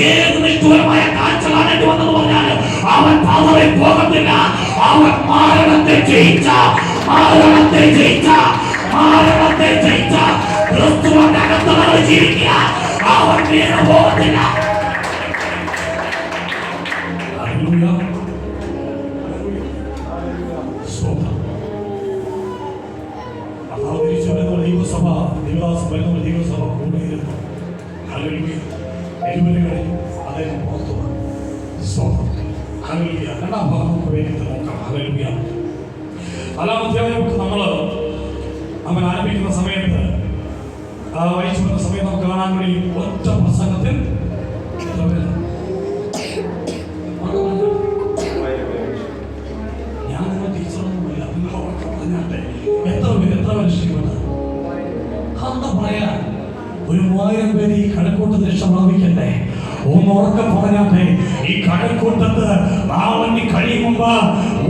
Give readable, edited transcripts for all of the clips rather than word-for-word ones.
ഏത് നിഷ്ഠൂരമായ കാഴ്ച കാണേണ്ടി വന്നെന്ന് പറഞ്ഞാൽ അവൻ പതറി പോകത്തില്ല. അവൻ മരണത്തെ ജയിച്ച ക്രിസ്തുവിന്റെ അകത്ത് ജീവിക്കുക. അവൻ വീണു പോകത്തില്ല. ദൈവസഭ ദൈവസഭ കൂടിയിരുന്നു. അദ്ദേഹം പുറത്തു രണ്ടാം ഭാഗം വേഗത്തിൽ നോക്കാം. നാലാം അധ്യായം നമ്മൾ ആരംഭിക്കുന്ന സമയത്ത് വായിച്ചു വരുന്ന സമയത്ത് നമുക്ക് കാണാൻ കഴിയും. ഒറ്റ പ്രസംഗത്തിൽ ഞാൻ നിങ്ങൾ ടീച്ചറൊന്നുമില്ല, നിങ്ങൾ ഉറക്കം പറഞ്ഞാട്ടെ എത്ര മനുഷ്യരുണ്ട് എന്താ പറയാ. ഒരു 1000 പേര് ഈ കഴക്കൂട്ടത്തിൽ രക്ഷ പ്രാപിക്കണ്ടേ? ഒന്ന് ഉറക്കം പറഞ്ഞാട്ടെ. ഈ കഴക്കൂട്ടത്ത് ആവന്നി കഴിയുമ്പോ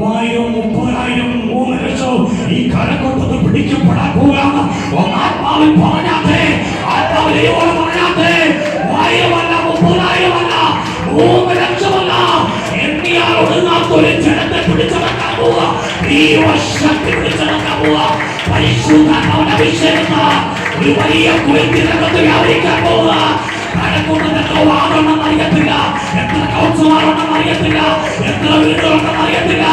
1000, 30,000, 3 ലക്ഷം ഈ കഴക്കൂട്ടത്ത് പിടിക്കപ്പെടാൻ പോകാണ്. ഒന്നാത്മാവിൽ പറഞ്ഞാട്ടെ, ആത്മാവിലെയോട് പറഞ്ഞാട്ടെ. 1000 അല്ല, 30,000 അല്ല, 3 ലക്ഷമല്ല, എണ്ണിയാൽ ഒടുങ്ങാത്തൊരു ജനത്തെ പിടിച്ചടക്കാൻ പോവുക. ദൈവശക്തി പിടിച്ചടക്കാൻ പോവുക. പരിശുദ്ധാത്മാവിന്റെ അഭിഷേകത്താൽ ഒരു വലിയ കുളിർത്തിനകത്ത് വ്യാപരിക്കാൻ പോവുക. കഴക്കൂട്ടത്തിൽ വാദമുണ്ടെന്ന് അറിയത്തില്ല, എത്ര കൗൺസിലറുണ്ടെന്ന് അറിയത്തില്ല, എത്ര വീടുകളുണ്ടെന്ന് അറിയത്തില്ല.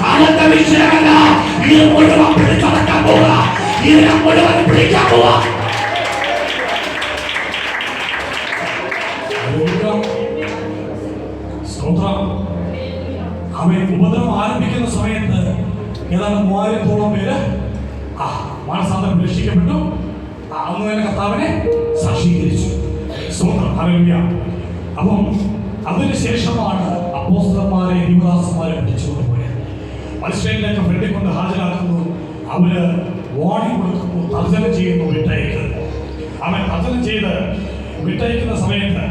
അതൊക്കെ വിഷയമല്ല. ഇത് മുഴുവൻ പിടിച്ചടക്കാൻ പോവുക. ഇതിനെ മുഴുവൻ പിടിക്കാൻ പോവുക. അവൻ ഉപദ്രവം ആരംഭിക്കുന്ന സമയത്ത് ഏതാണ്ട് 3000-ഓളം പേര് മാനസാന്തരം രക്ഷിക്കപ്പെട്ടു. അന്ന് തന്നെ കർത്താവിനെ സാക്ഷീകരിച്ചു. അപ്പം അതിനുശേഷമാണ് അപ്പോസ്തലന്മാരെ ദൈവദാസന്മാരെ പിടിച്ചുകൊണ്ടുപോയത്. മനുഷ്യരിലേക്ക് ഫ്രണ്ടിൽ കൊണ്ട് ഹാജരാക്കുന്നു. അവര് വാണിംഗ് കൊടുക്കുന്നു, തർജ്ജമ ചെയ്യുന്നു, വിട്ടയക്കുന്നു. അവൻ തർജ്ജമ ചെയ്ത് വിട്ടയക്കുന്ന സമയത്ത്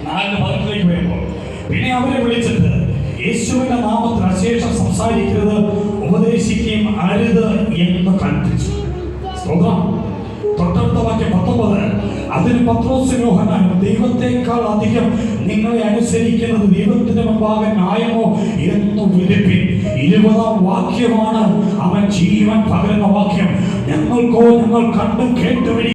4 ഭാഗത്തിലേക്ക് വരുമ്പോൾ പിന്നെ അവരെ വിളിച്ചിട്ട് യേശുവിന്റെ നാമത്തിൽ അശേഷം സംസാരിക്കരുത്, ഉപദേശിക്കുകയും അരുത് എന്ന് കൽപ്പിച്ചു. തൊട്ടടുത്ത വാക്യം 19. അതിന് പത്രോസും യോഹന്നാനും, ദൈവത്തെക്കാൾ അധികം നിങ്ങളെ അനുസരിക്കുന്നത് ദൈവത്തിന്റെ മുമ്പാകെ ന്യായമോ എന്ന് വിധിപ്പിൻ. 20-ാം വാക്യമാണ് അവൻ ജീവൻ പകരുന്ന വാക്യം. ഞങ്ങൾ കണ്ടും കേട്ടുവരി